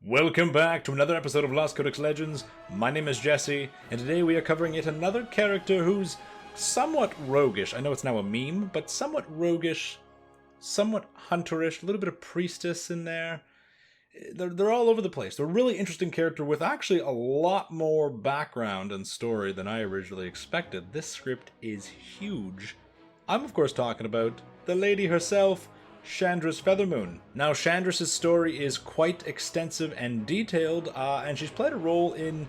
Welcome back to another episode of Lost Codex Legends. My name is Jesse, and today we are covering yet another character who's somewhat roguish. I know it's now a meme, but somewhat roguish, somewhat hunterish, a little bit of priestess in there. They're all over the place. They're a really interesting character with actually a lot more background and story than I originally expected. This script is huge. I'm of course talking about the lady herself, Shandris Feathermoon. Now, Shandris' story is quite extensive and detailed, and she's played a role in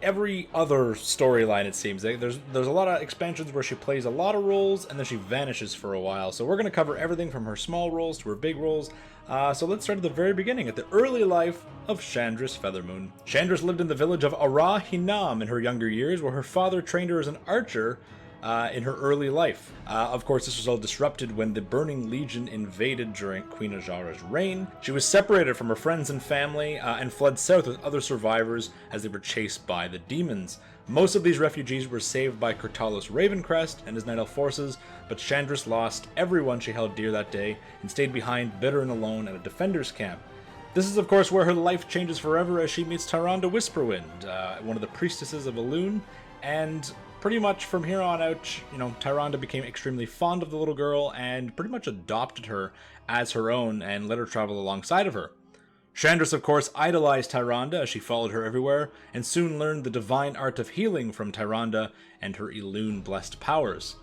every other storyline, it seems. There's a lot of expansions where she plays a lot of roles, and then she vanishes for a while. So we're going to cover everything from her small roles to her big roles. So let's start at the very beginning, at the early life of Shandris Feathermoon. Shandris lived in the village of Ara Hinam in her younger years, where her father trained her as an archer in her early life. Of course, this was all disrupted when the Burning Legion invaded during Queen Ajara's reign. She was separated from her friends and family and fled south with other survivors as they were chased by the demons. Most of these refugees were saved by Kurtalos Ravencrest and his Night Elf forces, but Shandris lost everyone she held dear that day and stayed behind bitter and alone at a defender's camp. This is of course where her life changes forever as she meets Tyrande Whisperwind, one of the priestesses of Elune, and pretty much from here on out, Tyrande became extremely fond of the little girl and pretty much adopted her as her own and let her travel alongside of her. Shandris, of course, idolized Tyrande as she followed her everywhere and soon learned the divine art of healing from Tyrande and her Elune-blessed powers.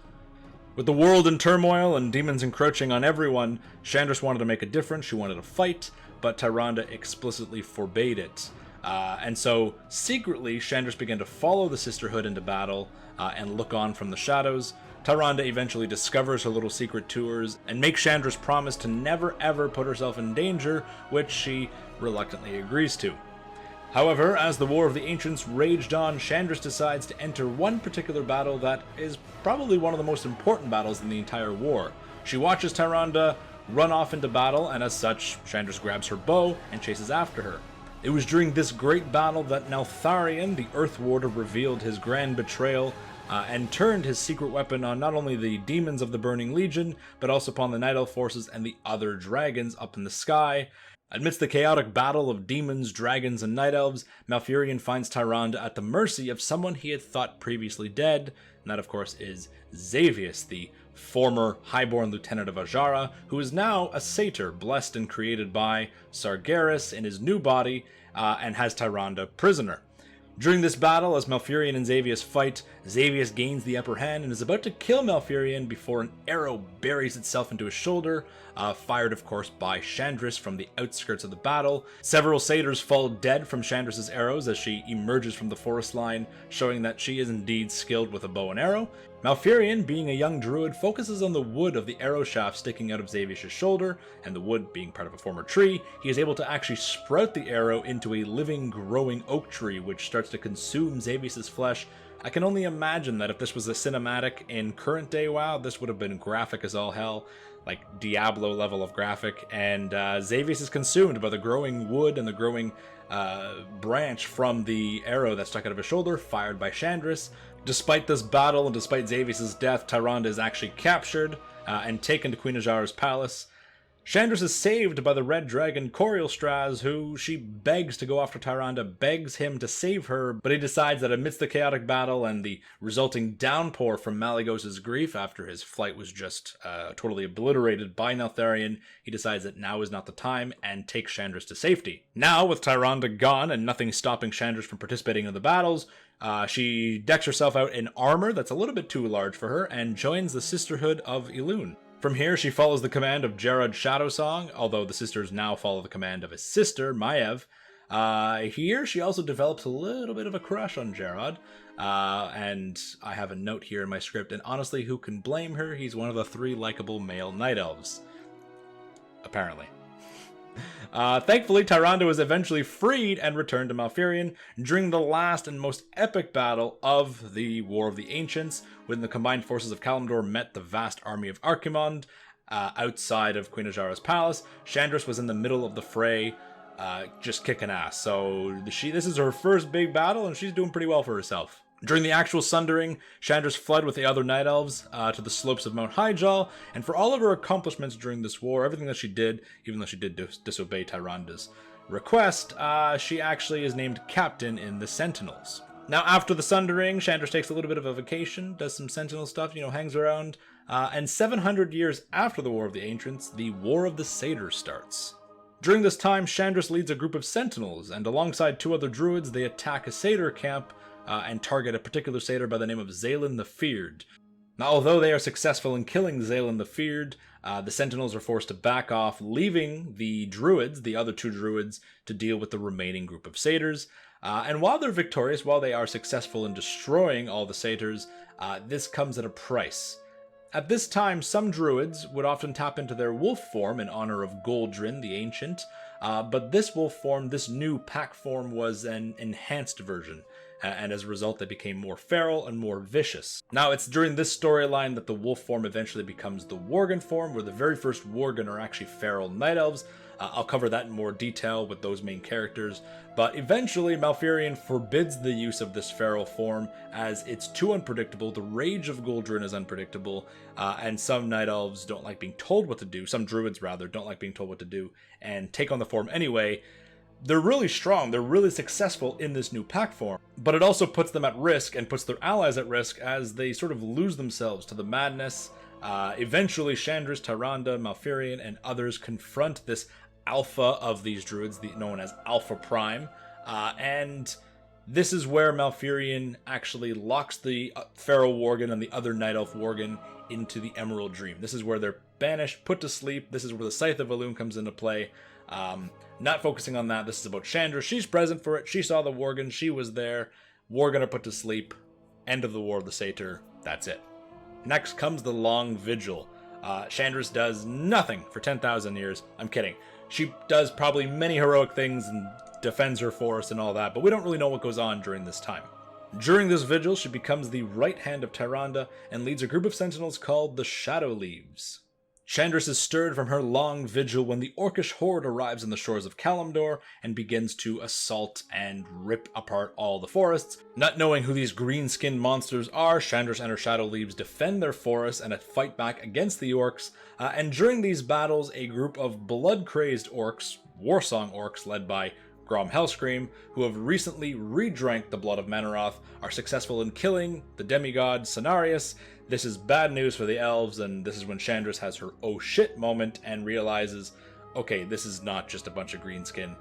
With the world in turmoil and demons encroaching on everyone, Shandris wanted to make a difference. She wanted to fight, but Tyrande explicitly forbade it. And so, secretly, Shandris began to follow the Sisterhood into battle and look on from the shadows. Tyrande eventually discovers her little secret tours and makes Shandris promise to never ever put herself in danger, which she reluctantly agrees to. However, as the War of the Ancients raged on, Shandris decides to enter one particular battle that is probably one of the most important battles in the entire war. She watches Tyrande run off into battle, and as such, Shandris grabs her bow and chases after her. It was during this great battle that Neltharion, the Earth Warder, revealed his grand betrayal and turned his secret weapon on not only the demons of the Burning Legion, but also upon the Night Elf forces and the other dragons up in the sky. Amidst the chaotic battle of demons, dragons, and night elves, Malfurion finds Tyrande at the mercy of someone he had thought previously dead, and that of course is Xavius, the former highborn lieutenant of Ajara, who is now a satyr blessed and created by Sargeras in his new body, and has Tyrande prisoner. During this battle, as Malfurion and Xavius fight, Xavius gains the upper hand and is about to kill Malfurion before an arrow buries itself into his shoulder, fired of course by Shandris from the outskirts of the battle. Several satyrs fall dead from Shandris' arrows as she emerges from the forest line, showing that she is indeed skilled with a bow and arrow. Malfurion, being a young druid, focuses on the wood of the arrow shaft sticking out of Xavius' shoulder, and the wood being part of a former tree, he is able to actually sprout the arrow into a living, growing oak tree, which starts to consume Xavius' flesh. I can only imagine that if this was a cinematic in current day WoW, this would have been graphic as all hell, like Diablo level of graphic, and Xavius is consumed by the growing wood and the growing branch from the arrow that stuck out of his shoulder, fired by Shandris. Despite this battle and despite Xavius' death, Tyrande is actually captured and taken to Queen Ajara's palace. Shandris is saved by the red dragon Corielstraz, who she begs to go after Tyrande, begs him to save her, but he decides that amidst the chaotic battle and the resulting downpour from Malygos' grief after his flight was just totally obliterated by Neltharion, he decides that now is not the time and takes Shandris to safety. Now, with Tyrande gone and nothing stopping Shandris from participating in the battles, she decks herself out in armor that's a little bit too large for her and joins the Sisterhood of Elune. From here, she follows the command of Jarod Shadowsong, although the sisters now follow the command of his sister, Maiev. Here, she also develops a little bit of a crush on Jarod, and I have a note here in my script, and honestly, who can blame her? He's one of the 3 likable male night elves. Apparently. Thankfully, Tyrande was eventually freed and returned to Malfurion during the last and most epic battle of the War of the Ancients, when the combined forces of Kalimdor met the vast army of Archimonde outside of Queen Ajara's palace. Shandris was in the middle of the fray, just kicking ass. So this is her first big battle, and she's doing pretty well for herself. During the actual sundering, Shandris fled with the other Night Elves to the slopes of Mount Hyjal, and for all of her accomplishments during this war, everything that she did, even though she did disobey Tyrande's request, she actually is named captain in the Sentinels. Now, after the Sundering, Shandris takes a little bit of a vacation, does some Sentinel stuff, hangs around, and 700 years after the War of the Ancients, the War of the Satyrs starts. During this time, Shandris leads a group of Sentinels, and alongside 2 other druids, they attack a satyr camp and target a particular satyr by the name of Zaelin the Feared. Now, although they are successful in killing Zaelin the Feared, the Sentinels are forced to back off, leaving the druids, the other 2 druids, to deal with the remaining group of satyrs. And while they're victorious, while they are successful in destroying all the satyrs, this comes at a price. At this time, some druids would often tap into their wolf form in honor of Goldrin the Ancient, but this wolf form, this new pack form, was an enhanced version, and as a result they became more feral and more vicious. Now, it's during this storyline that the wolf form eventually becomes the Worgen form, where the very first Worgen are actually feral night elves. I'll cover that in more detail with those main characters, but eventually Malfurion forbids the use of this feral form as it's too unpredictable. The rage of Goldrin is unpredictable, and some night elves don't like being told what to do, some druids rather, don't like being told what to do, and take on the form anyway. They're really strong, they're really successful in this new pack form, but it also puts them at risk and puts their allies at risk as they sort of lose themselves to the madness. Eventually Shandris, Tyrande, Malfurion, and others confront this alpha of these druids, known as Alpha Prime, and this is where Malfurion actually locks the Feral Worgen and the other Night Elf Worgen into the Emerald Dream. This is where they're banished, put to sleep. This is where the Scythe of Elune comes into play. Not focusing on that, this is about Chandra. She's present for it, she saw the Worgen, she was there. Worgen are put to sleep. End of the War of the Satyr. That's it. Next comes the Long Vigil. Shandris does nothing for 10,000 years. I'm kidding. She does probably many heroic things and defends her forest and all that, but we don't really know what goes on during this time. During this vigil, she becomes the right hand of Tyrande and leads a group of sentinels called the Shadow Leaves. Shandris is stirred from her long vigil when the orcish horde arrives on the shores of Kalimdor and begins to assault and rip apart all the forests. Not knowing who these green-skinned monsters are, Shandris and her Shadow Leaves defend their forests and fight back against the orcs, and during these battles, a group of blood-crazed orcs, warsong orcs led by Grom Hellscream, who have recently redrank the blood of Manoroth, are successful in killing the demigod Cenarius. This is bad news for the elves, and this is when Shandris has her oh shit moment and realizes, okay, this is not just a bunch of greenskin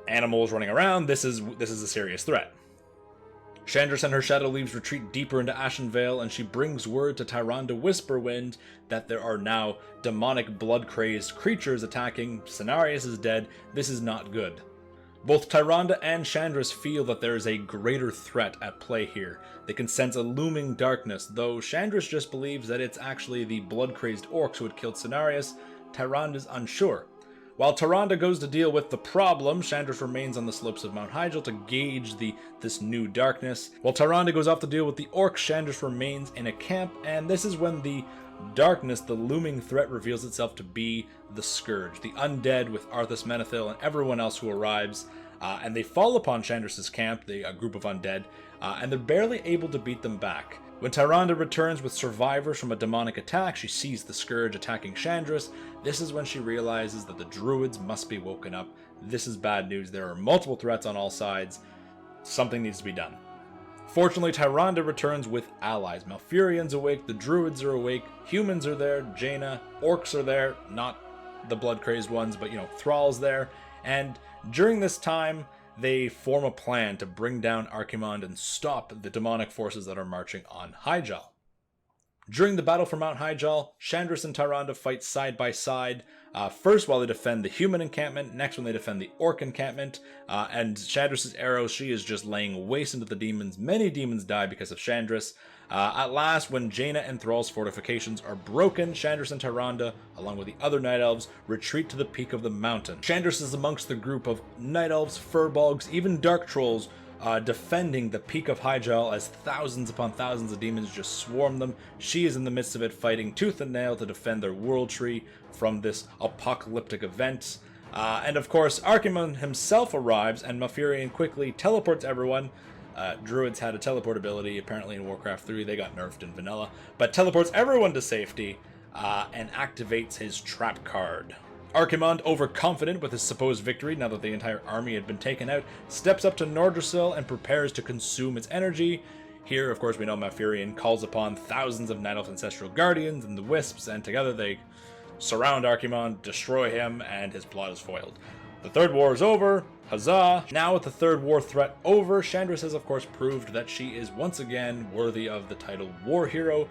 animals running around, this is a serious threat. Shandris and her Shadow Leaves retreat deeper into Ashenvale, and she brings word to Tyrande Whisperwind that there are now demonic blood-crazed creatures attacking. Cenarius is dead. This is not good. Both Tyrande and Shandris feel that there is a greater threat at play here. They can sense a looming darkness, though Shandris just believes that it's actually the blood-crazed orcs who had killed Cenarius. Tyrande is unsure. While Tyrande goes to deal with the problem, Shandris remains on the slopes of Mount Hyjal to gauge this new darkness. While Tyrande goes off to deal with the orcs, Shandris remains in a camp, and this is when the darkness, the looming threat, reveals itself to be the Scourge, the undead with Arthas Menethil and everyone else who arrives, and they fall upon Shandris' camp, a group of undead, and they're barely able to beat them back. When Tyrande returns with survivors from a demonic attack, she sees the Scourge attacking Shandris. This is when she realizes that the druids must be woken up. This is bad news. There are multiple threats on all sides. Something needs to be done. Fortunately, Tyrande returns with allies. Malfurion's awake, the druids are awake, humans are there, Jaina, orcs are there, not the blood-crazed ones, but, thralls there. And during this time, they form a plan to bring down Archimonde and stop the demonic forces that are marching on Hyjal. During the battle for Mount Hyjal, Shandris and Tyrande fight side by side, first while they defend the human encampment, next when they defend the orc encampment, and Shandris' arrows, she is just laying waste into the demons. Many demons die because of Shandris. At last, when Jaina and Thrall's fortifications are broken, Shandris and Tyrande, along with the other Night Elves, retreat to the peak of the mountain. Shandris is amongst the group of Night Elves, Furbolgs, even Dark Trolls, defending the peak of Hyjal as thousands upon thousands of demons just swarm them. She is in the midst of it, fighting tooth and nail to defend their world tree from this apocalyptic event. And of course, Archimonde himself arrives, and Malfurion quickly teleports everyone. Druids had a teleport ability, apparently in Warcraft 3, they got nerfed in vanilla, but teleports everyone to safety, and activates his trap card. Archimonde, overconfident with his supposed victory now that the entire army had been taken out, steps up to Nordrassil and prepares to consume its energy. Here, of course, we know Malfurion calls upon thousands of Night Elf Ancestral Guardians and the Wisps, and together they surround Archimonde, destroy him, and his plot is foiled. The Third War is over. Huzzah! Now with the Third War threat over, Shandris has of course proved that she is once again worthy of the title War Hero.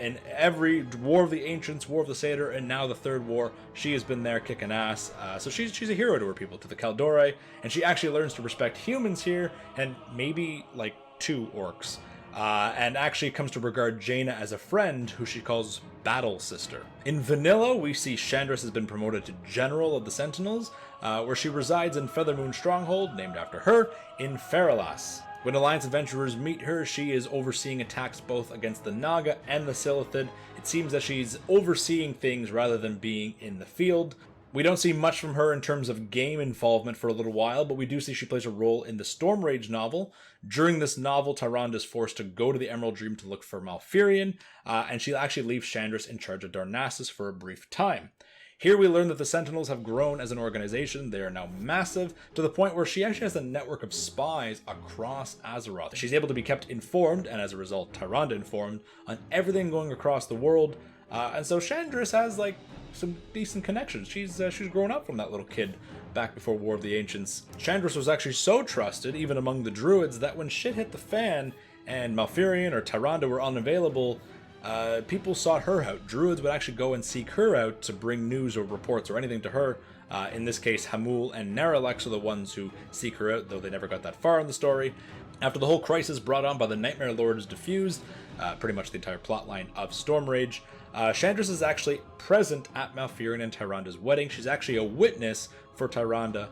In every War of the Ancients, War of the Satyr, and now the Third War, she has been there kicking ass. So she's a hero to her people, to the Kaldorei, and she actually learns to respect humans here, and maybe like 2 orcs. And actually comes to regard Jaina as a friend, who she calls Battle Sister. In Vanilla, we see Shandris has been promoted to General of the Sentinels, where she resides in Feathermoon Stronghold, named after her, in Feralas. When Alliance adventurers meet her, she is overseeing attacks both against the Naga and the Silithid. It seems that she's overseeing things rather than being in the field. We don't see much from her in terms of game involvement for a little while, but we do see she plays a role in the Stormrage novel. During this novel, Tyrande is forced to go to the Emerald Dream to look for Malfurion, and she actually leaves Shandris in charge of Darnassus for a brief time. Here we learn that the Sentinels have grown as an organization. They are now massive, to the point where she actually has a network of spies across Azeroth. She's able to be kept informed, and as a result, Tyrande informed, on everything going across the world. And so Shandris has, like, some decent connections. She's grown up from that little kid back before War of the Ancients. Shandris was actually so trusted, even among the druids, that when shit hit the fan and Malfurion or Tyrande were unavailable, people sought her out. Druids would actually go and seek her out to bring news or reports or anything to her. In this case, Hamul and Naralex are the ones who seek her out, though they never got that far in the story. After the whole crisis brought on by the Nightmare Lord is diffused, pretty much the entire plotline of Stormrage, Shandris is actually present at Malfurion and Tyrande's wedding. She's actually a witness for Tyrande,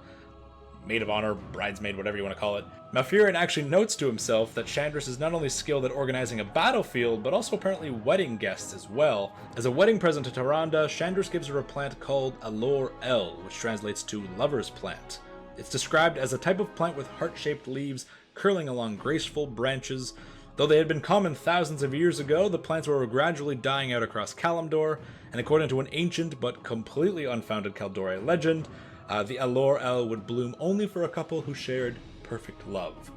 maid of honor, bridesmaid, whatever you want to call it. Malfurion actually notes to himself that Shandris is not only skilled at organizing a battlefield, but also apparently wedding guests as well. As a wedding present to Tyrande, Shandris gives her a plant called Allure El, which translates to lover's plant. It's described as a type of plant with heart-shaped leaves curling along graceful branches. Though they had been common thousands of years ago, the plants were gradually dying out across Kalimdor, and according to an ancient but completely unfounded Kaldorei legend, the Allure El would bloom only for a couple who shared perfect love.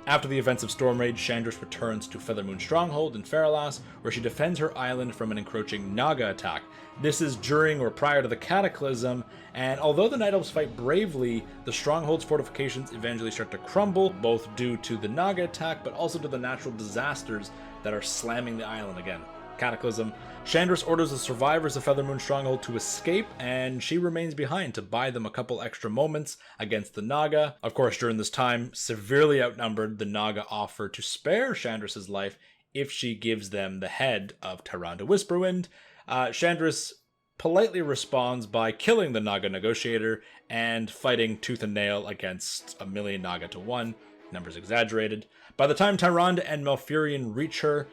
After the events of Stormrage, Shandris returns to Feathermoon Stronghold in Feralas, where she defends her island from an encroaching Naga attack. This is during or prior to the Cataclysm, and although the Night Elves fight bravely, the Stronghold's fortifications eventually start to crumble, both due to the Naga attack, but also to the natural disasters that are slamming the island again. Cataclysm. Shandris orders the survivors of Feathermoon Stronghold to escape, and she remains behind to buy them a couple extra moments against the Naga. Of course, during this time, severely outnumbered, the Naga offer to spare Shandris' life if she gives them the head of Tyrande Whisperwind. Shandris politely responds by killing the Naga negotiator and fighting tooth and nail against 1,000,000 Naga to 1. Numbers exaggerated. By the time Tyrande and Malfurion reach her,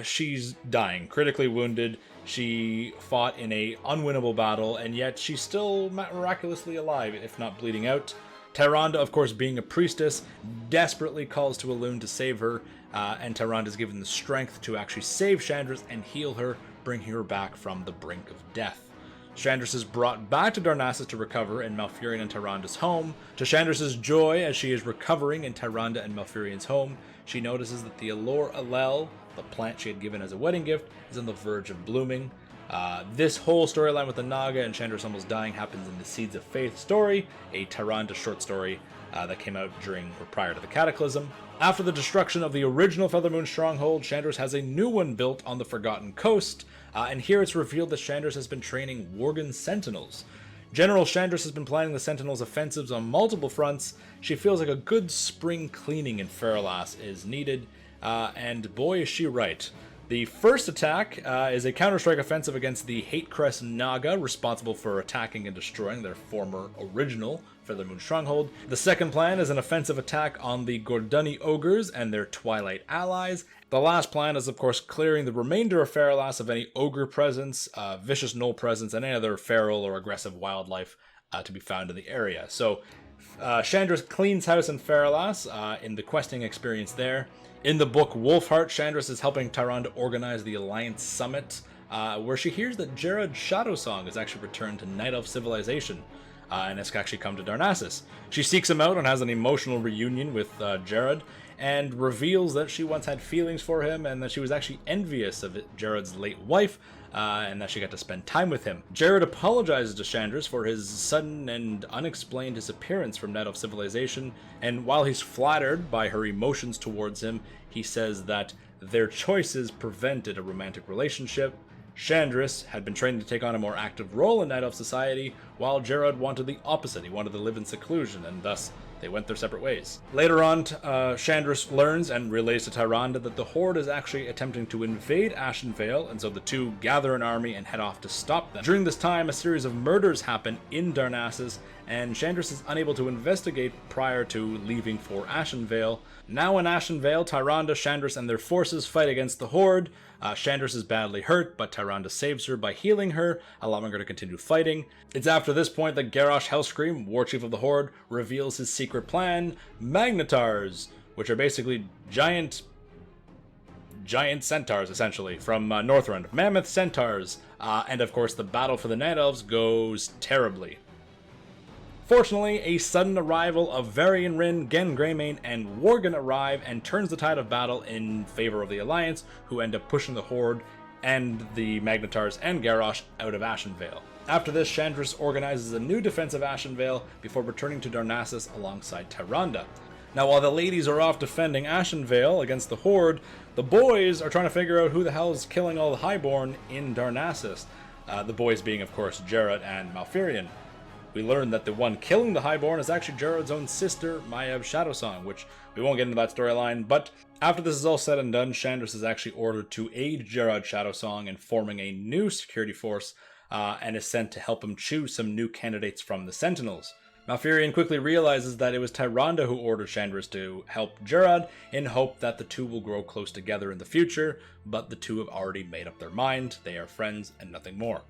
she's dying, critically wounded. She fought in a unwinnable battle, and yet she's still miraculously alive, if not bleeding out. Tyrande, of course, being a priestess, desperately calls to Elune to save her, and Tyrande is given the strength to actually save Shandris and heal her, bringing her back from the brink of death. Shandris is brought back to Darnassus to recover in Malfurion and Tyrande's home. To Shandris' joy, as she is recovering in Tyrande and Malfurion's home, she notices that the Allure Alel, the plant she had given as a wedding gift, is on the verge of blooming. This whole storyline with the Naga and Shandris almost dying happens in the Seeds of Faith story, a Tyrande short story that came out during or prior to the Cataclysm. After the destruction of the original Feathermoon Stronghold, Shandris has a new one built on the Forgotten Coast, and here it's revealed that Shandris has been training Worgen Sentinels. General Shandris has been planning the Sentinels' offensives on multiple fronts. She feels like a good spring cleaning in Feralas is needed, and boy is she right. The first attack is a counter-strike offensive against the Hatecrest Naga, responsible for attacking and destroying their former original Feathermoon Stronghold. The second plan is an offensive attack on the Gordani Ogres and their Twilight allies. The last plan is, of course, clearing the remainder of Feralas of any ogre presence, vicious gnoll presence, and any other feral or aggressive wildlife to be found in the area. So, Shandris cleans house in Feralas in the questing experience there. In the book Wolfheart, Shandris is helping Tyrande organize the Alliance Summit where she hears that Jared's shadow song has actually returned to Night Elf civilization, and has actually come to Darnassus. She seeks him out and has an emotional reunion with Jared, and reveals that she once had feelings for him and that she was actually envious of Jared's late wife, and that she got to spend time with him. Jared apologizes to Shandris for his sudden and unexplained disappearance from Night Elf civilization, and while he's flattered by her emotions towards him, he says that their choices prevented a romantic relationship. Shandris had been trained to take on a more active role in Night Elf society, while Jared wanted the opposite. He wanted to live in seclusion, and thus they went their separate ways. Later on, Shandris learns and relays to Tyrande that the Horde is actually attempting to invade Ashenvale, and so the two gather an army and head off to stop them. During this time, a series of murders happen in Darnassus, and Shandris is unable to investigate prior to leaving for Ashenvale. Now in Ashenvale, Tyrande, Shandris, and their forces fight against the Horde. Shandris is badly hurt, but Tyrande saves her by healing her, allowing her to continue fighting. It's after this point that Garrosh Hellscream, War Chief of the Horde, reveals his secret plan, Magnetars, which are basically giant centaurs, essentially, from Northrend. Mammoth centaurs. And of course, the battle for the Night Elves goes terribly. Fortunately, a sudden arrival of Varian Rin, Gen Greymane, and Worgen arrive and turns the tide of battle in favor of the Alliance, who end up pushing the Horde and the Magnetars and Garrosh out of Ashenvale. After this, Shandris organizes a new defense of Ashenvale before returning to Darnassus alongside Tyrande. Now, while the ladies are off defending Ashenvale against the Horde, the boys are trying to figure out who the hell is killing all the Highborn in Darnassus. The boys being, of course, Jared and Malfurion. We learn that the one killing the Highborn is actually Jared's own sister, Mayeb's Shadowsong, which we won't get into that storyline, but after this is all said and done, Shandris is actually ordered to aid Jared's Shadowsong in forming a new security force, and is sent to help him choose some new candidates from the Sentinels. Malfurion quickly realizes that it was Tyrande who ordered Shandris to help Jared, in hope that the two will grow close together in the future, but the two have already made up their mind. They are friends and nothing more.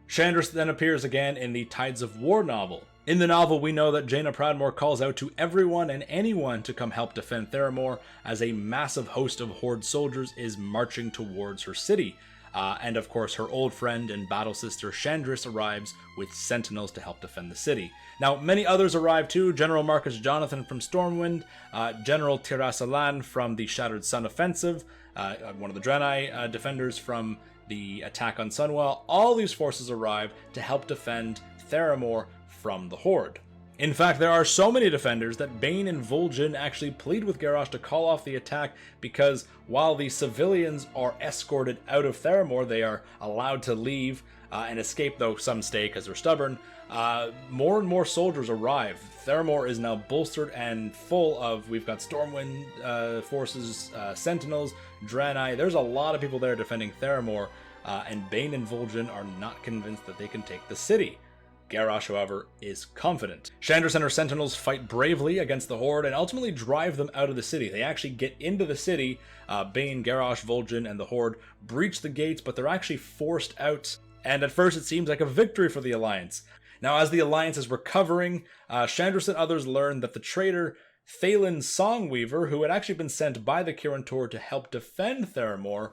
Shandris then appears again in the Tides of War novel. In the novel, we know that Jaina Proudmoore calls out to everyone and anyone to come help defend Theramore, as a massive host of Horde soldiers is marching towards her city. And of course, her old friend and battle sister Shandris arrives with Sentinels to help defend the city. Now, many others arrive too. General Marcus Jonathan from Stormwind, General Tirasalan from the Shattered Sun Offensive, one of the Draenei defenders from the attack on Sunwell. All these forces arrive to help defend Theramore from the Horde. In fact, there are so many defenders that Bane and Vol'jin actually plead with Garrosh to call off the attack, because while the civilians are escorted out of Theramore, they are allowed to leave and escape, though some stay because they're stubborn. More and more soldiers arrive. Theramore is now bolstered and full of, we've got Stormwind forces, Sentinels, Draenei. There's a lot of people there defending Theramore, and Bane and Vol'jin are not convinced that they can take the city. Garrosh, however, is confident. Shandris and her Sentinels fight bravely against the Horde and ultimately drive them out of the city. They actually get into the city. Bane, Garrosh, Vol'jin, and the Horde breach the gates, but they're actually forced out. And at first it seems like a victory for the Alliance. Now, as the Alliance is recovering, Shandris and others learn that the traitor Thalen Songweaver, who had actually been sent by the Kirin Tor to help defend Theramore,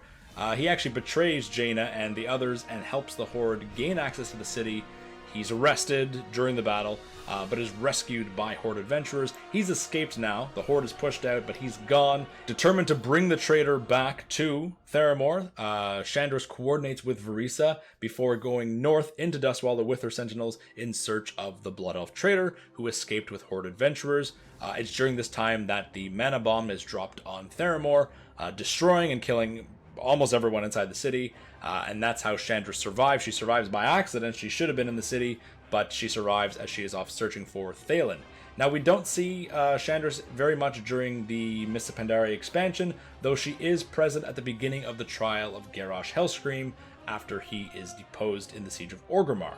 he actually betrays Jaina and the others and helps the Horde gain access to the city. He's arrested during the battle, but is rescued by Horde adventurers. He's escaped now. The Horde is pushed out, but he's gone. Determined to bring the traitor back to Theramore, Shandris coordinates with Verisa before going north into Dustwallow with her Sentinels in search of the Blood Elf traitor who escaped with Horde adventurers. It's during this time that the mana bomb is dropped on Theramore, destroying and killing almost everyone inside the city, and that's how Shandris survives. She survives by accident. She should have been in the city, but she survives as she is off searching for Thalen. Now, we don't see Shandris very much during the Mists of Pandaria expansion, though she is present at the beginning of the trial of Garrosh Hellscream after he is deposed in the Siege of Orgrimmar.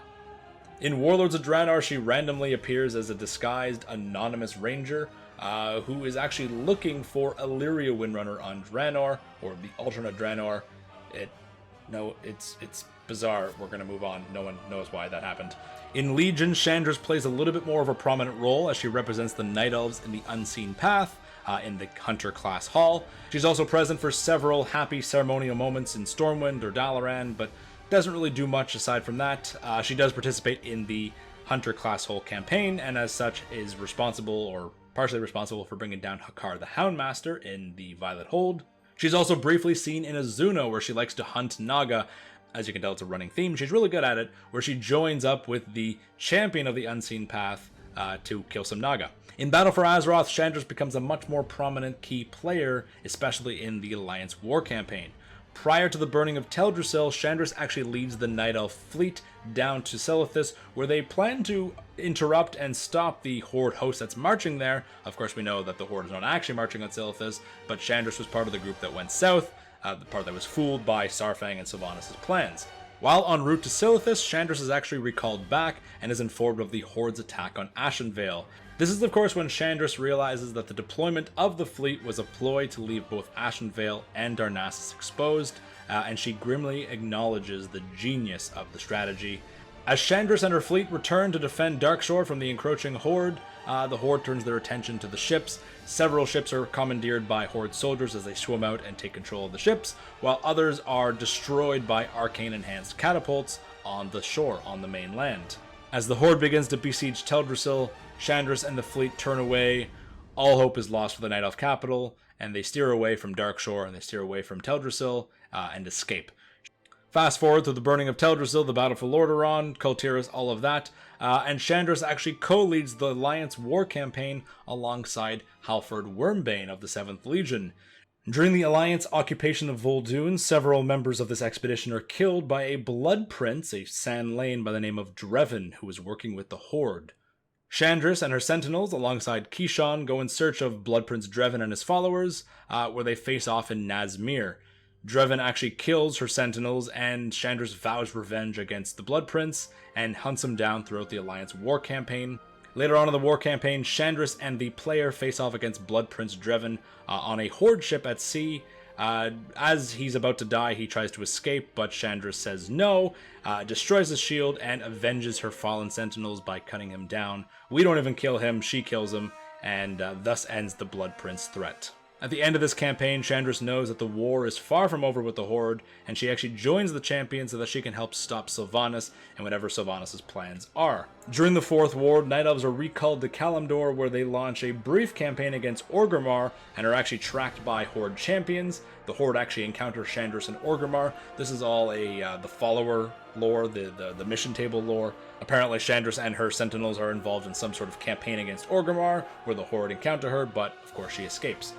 In Warlords of Draenor, she randomly appears as a disguised anonymous ranger who is actually looking for Illyria Windrunner on Draenor, or the alternate Draenor. It's bizarre. We're going to move on. No one knows why that happened. In Legion, Shandris plays a little bit more of a prominent role as she represents the Night Elves in the Unseen Path. in the Hunter class hall. She's also present for several happy ceremonial moments in Stormwind or Dalaran, but doesn't really do much aside from that. She does participate in the Hunter class hall campaign, and as such is responsible, or partially responsible, for bringing down Hakar the Houndmaster in the Violet Hold. She's also briefly seen in Azuna, where she likes to hunt Naga. As you can tell, it's a running theme. She's really good at it, where she joins up with the champion of the Unseen Path to kill some Naga. In Battle for Azeroth, Shandris becomes a much more prominent key player, especially in the Alliance War campaign. Prior to the burning of Teldrassil, Shandris actually leads the Night Elf fleet down to Silithus, where they plan to interrupt and stop the Horde host that's marching there. Of course, we know that the Horde is not actually marching on Silithus, but Shandris was part of the group that went south, the part that was fooled by Saurfang and Sylvanas' plans. While en route to Silithus, Shandris is actually recalled back and is informed of the Horde's attack on Ashenvale. This is of course when Shandris realizes that the deployment of the fleet was a ploy to leave both Ashenvale and Darnassus exposed, and she grimly acknowledges the genius of the strategy. As Shandris and her fleet return to defend Darkshore from the encroaching Horde, the Horde turns their attention to the ships. Several ships are commandeered by Horde soldiers as they swim out and take control of the ships, while others are destroyed by arcane-enhanced catapults on the shore, on the mainland. As the Horde begins to besiege Teldrassil, Shandris and the fleet turn away. All hope is lost for the Night Elf capital, and they steer away from Darkshore and they steer away from Teldrassil and escape. Fast forward to the burning of Teldrassil, the battle for Lordaeron, Kul Tiras, all of that, and Shandris actually co-leads the Alliance War campaign alongside Halford Wormbane of the 7th Legion. During the Alliance occupation of Vol'dun, several members of this expedition are killed by a Blood Prince, a San Lane by the name of Drevin, who is working with the Horde. Shandris and her Sentinels, alongside Kishon, go in search of Blood Prince Drevin and his followers, where they face off in Nazmir. Drevin actually kills her Sentinels, and Shandris vows revenge against the Blood Prince and hunts him down throughout the Alliance War campaign. Later on in the war campaign, Shandris and the player face off against Blood Prince Drevin on a Horde ship at sea. As he's about to die, he tries to escape, but Shandris says no, destroys his shield, and avenges her fallen Sentinels by cutting him down. We don't even kill him, she kills him, and thus ends the Blood Prince threat. At the end of this campaign, Shandris knows that the war is far from over with the Horde, and she actually joins the champion so that she can help stop Sylvanas and whatever Sylvanas' plans are. During the 4th War, Night Elves are recalled to Kalimdor, where they launch a brief campaign against Orgrimmar and are actually tracked by Horde champions. The Horde actually encounter Shandris and Orgrimmar. This is all the follower lore, the mission table lore. Apparently Shandris and her Sentinels are involved in some sort of campaign against Orgrimmar, where the Horde encounter her, but of course she escapes.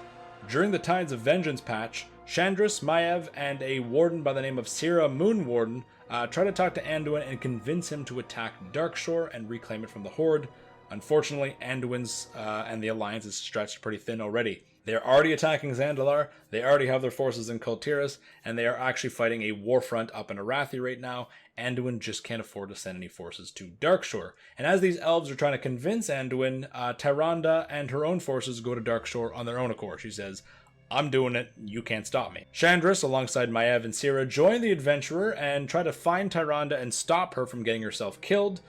During the Tides of Vengeance patch, Shandris, Maiev, and a warden by the name of Sira Moonwarden try to talk to Anduin and convince him to attack Darkshore and reclaim it from the Horde. Unfortunately, Anduin's and the Alliance is stretched pretty thin already. They're already attacking Zandalar, they already have their forces in Kul Tiras, and they are actually fighting a war front up in Arathi right now. Anduin just can't afford to send any forces to Darkshore. And as these elves are trying to convince Anduin, Tyrande and her own forces go to Darkshore on their own accord. She says, I'm doing it, you can't stop me. Shandris, alongside Maiev and Sira, join the adventurer and try to find Tyrande and stop her from getting herself killed.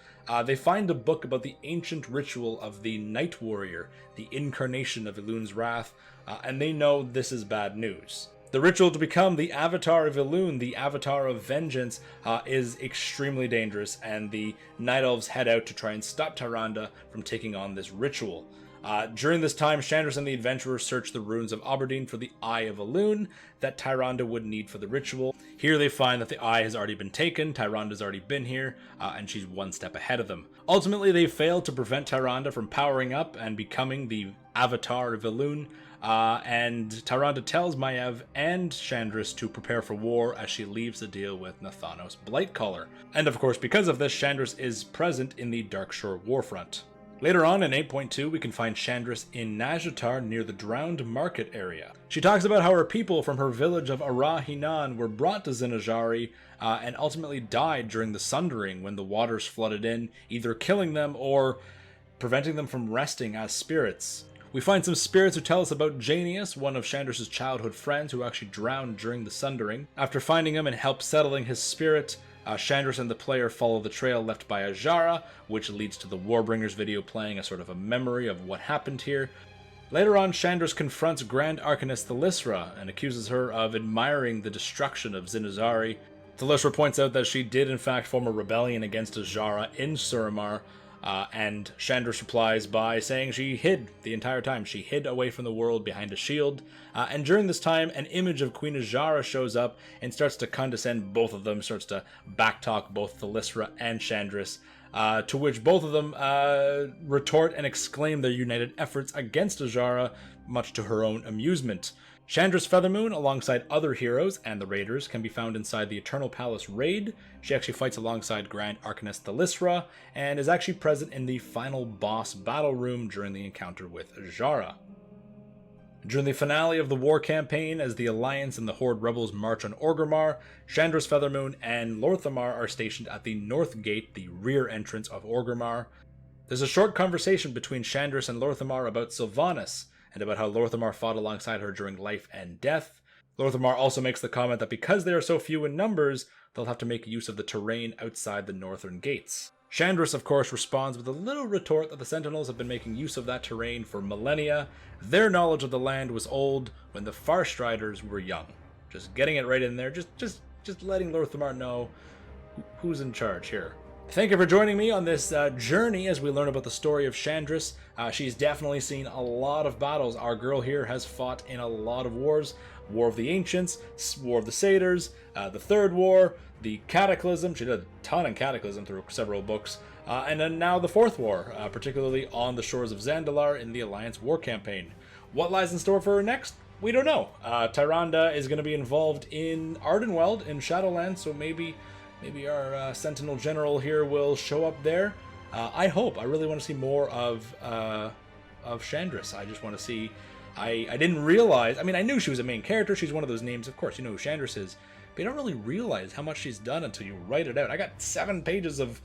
They find a book about the ancient ritual of the Night Warrior, the incarnation of Elun's wrath, and they know this is bad news. The ritual to become the Avatar of Elun, the Avatar of Vengeance, is extremely dangerous, and the Night Elves head out to try and stop Tyrande from taking on this ritual. During this time, Shandris and the adventurers search the ruins of Aberdeen for the Eye of Elun that Tyrande would need for the ritual. Here they find that the eye has already been taken, Tyrande's already been here, and she's one step ahead of them. Ultimately, they fail to prevent Tyrande from powering up and becoming the Avatar of Elun, and Tyrande tells Maiev and Shandris to prepare for war as she leaves to deal with Nathanos Blightcaller. And of course, because of this, Shandris is present in the Darkshore Warfront. Later on in 8.2, we can find Shandris in Nazjatar near the Drowned Market area. She talks about how her people from her village of Arahinan were brought to Zinajari and ultimately died during the Sundering when the waters flooded in, either killing them or preventing them from resting as spirits. We find some spirits who tell us about Janius, one of Shandris' childhood friends who actually drowned during the Sundering. After finding him and help settling his spirit, Shandris and the player follow the trail left by Ajara, which leads to the Warbringers video playing as sort of a memory of what happened here. Later on, Shandris confronts Grand Arcanist Thalyssra and accuses her of admiring the destruction of Zinazari. Thalyssra points out that she did in fact form a rebellion against Azshara in Suramar, and Shandris replies by saying she hid the entire time. She hid away from the world behind a shield, and during this time, an image of Queen Azshara shows up and starts to condescend both of them, starts to backtalk both Thalyssra and Shandris, to which both of them retort and exclaim their united efforts against Azshara, much to her own amusement. Shandris Feathermoon, alongside other heroes and the raiders, can be found inside the Eternal Palace raid. She actually fights alongside Grand Arcanist Thalyssra, and is actually present in the final boss battle room during the encounter with Azshara. During the finale of the war campaign, as the Alliance and the Horde rebels march on Orgrimmar, Shandris Feathermoon and Lor'themar are stationed at the North Gate, the rear entrance of Orgrimmar. There's a short conversation between Shandris and Lor'themar about Sylvanas, and about how Lor'themar fought alongside her during life and death. Lor'themar also makes the comment that because they are so few in numbers, they'll have to make use of the terrain outside the northern gates. Shandris, of course, responds with a little retort that the Sentinels have been making use of that terrain for millennia. Their knowledge of the land was old when the Farstriders were young. Just getting it right in there, just letting Lor'themar know who's in charge here. Thank you for joining me on this journey as we learn about the story of Shandris. She's definitely seen a lot of battles. Our girl here has fought in a lot of wars. War of the Ancients, War of the Satyrs, the Third War, the Cataclysm. She did a ton in Cataclysm through several books. And then now the Fourth War, particularly on the shores of Zandalar in the Alliance War campaign. What lies in store for her next? We don't know. Tyrande is going to be involved in Ardenweld in Shadowlands, so maybe our Sentinel General here will show up there. I hope. I really want to see more of Shandris. I just want to see... I didn't realize... I mean, I knew she was a main character. She's one of those names. Of course, you know who Shandris is. But you don't really realize how much she's done until you write it out. I got 7 pages of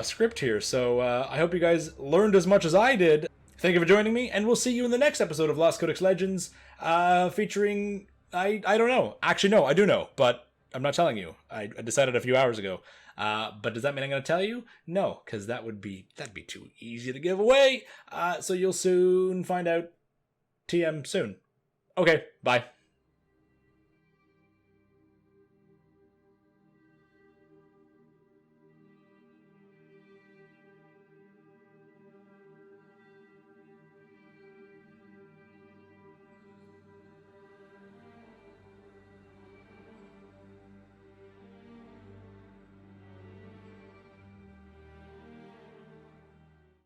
script here, so I hope you guys learned as much as I did. Thank you for joining me, and we'll see you in the next episode of Lost Codex Legends, featuring... I don't know. Actually, no, I do know, but I'm not telling you. I decided a few hours ago. But does that mean I'm going to tell you? No, because that'd be too easy to give away. So you'll soon find out. TM soon. Okay, bye.